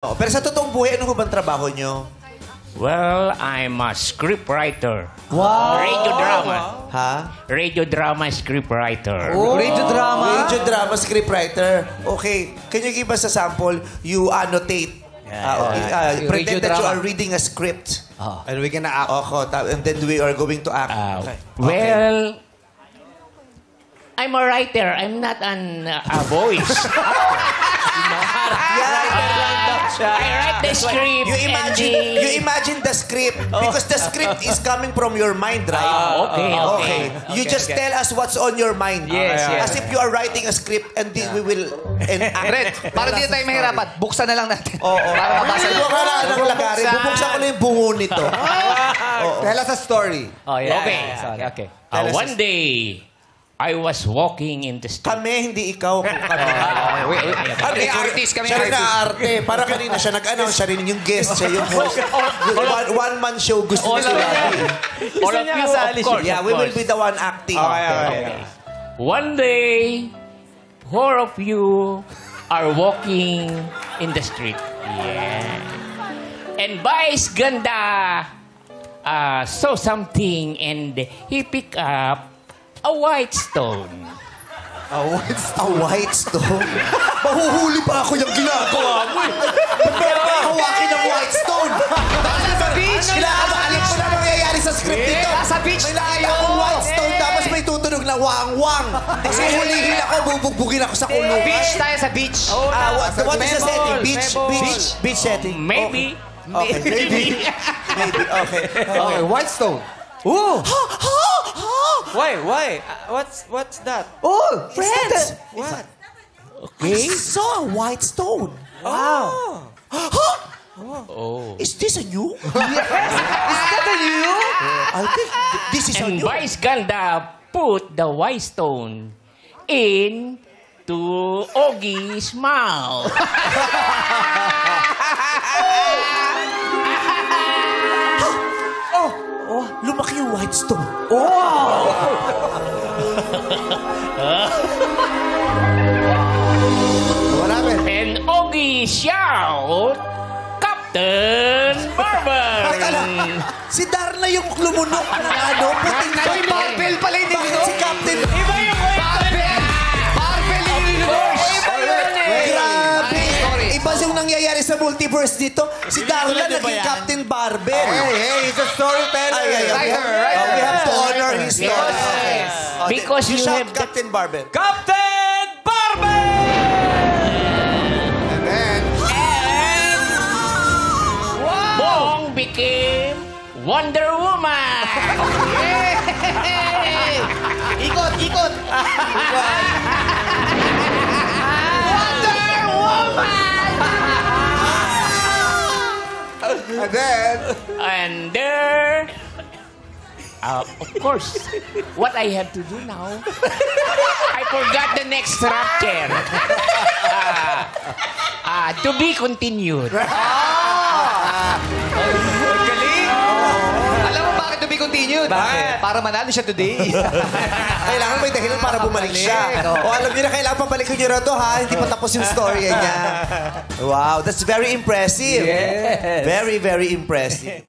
Oh, pero sa totoong buhay, ano ho bang trabaho nyo? Well, I'm a scriptwriter. Wow! Radio drama. Ha? Radio drama scriptwriter. Radio drama? Radio drama scriptwriter. Okay. Can you give us a sample? You annotate. Pretend that you are reading a script. And we're gonna act. And then we are going to act. Okay. Well, I'm a writer. I'm not a voice. I write the script. You imagine the script because the script is coming from your mind, right? Okay. You just tell us what's on your mind. Yes. As if you are writing a script and then we will enact. Red, para di tayo mahirapan, buksan na lang natin. Para mabasa Hindi ko kailangan ng lagari. Bubuksan ko na yung bungo nito. Tell us a story. Okay. One day, I was walking in the street. Kami, hindi ikaw. Kami artist, kami Siya rin artist. na-arte. Para kanina siya siya rin yung guest, siya yung host. One-man show gusto niya sila. All of you, of course. Yeah, we will be the one acting. Okay. One day, four of you are walking in the street. Yeah. And Vice Ganda saw something and he picked up a white stone. A white stone? Mahuhuli pa ako yung ginagawa mo eh. Hawakin ng white stone. Nasa beach! Kinakabalik mo na mangyayari sa script dito. Nasa beach May nakita akong white stone tapos may tutunog na wang-wang. Kasi hulihin ako, bubugbugin ako sa kulungan. Beach tayo sa beach. What is the setting? Beach setting? Maybe. Okay, maybe. Okay. White stone. Ooh! Why? What's that? Oh, friends! What? I saw a white stone. Wow! Is this a new? Is that a you? I think this is a And new. Vice Ganda put the white stone in to Ogie's mouth. Lumaki yung white stone. What happened? And Ogie shout, Captain Barber! Si Darna yung lumunok na puting Barbell pala yung nilunok. Si Captain. Iba yung Barbell yung nilunok. Grabe. Iba yung nangyayari sa multiverse dito. Si Darna naging Captain Barbell. Hey, he's a storyteller. We have to honor his story. Because you shout have the- Captain Barbell. Captain Barbell! And then, Bong became Wonder Woman! ikot! Wonder Woman! And then, And there... of course, what I have to do now, I forgot the next chapter. To be continued. galing! Alam mo bakit to be continued? Bakit? Para manalo siya today. Kailangan may dahilan para bumalik siya. O alam niyo na kailangan pabalikin niyo na to ha. Hindi pa tapos yung story niya. Wow, that's very impressive. Yes. Very, very impressive.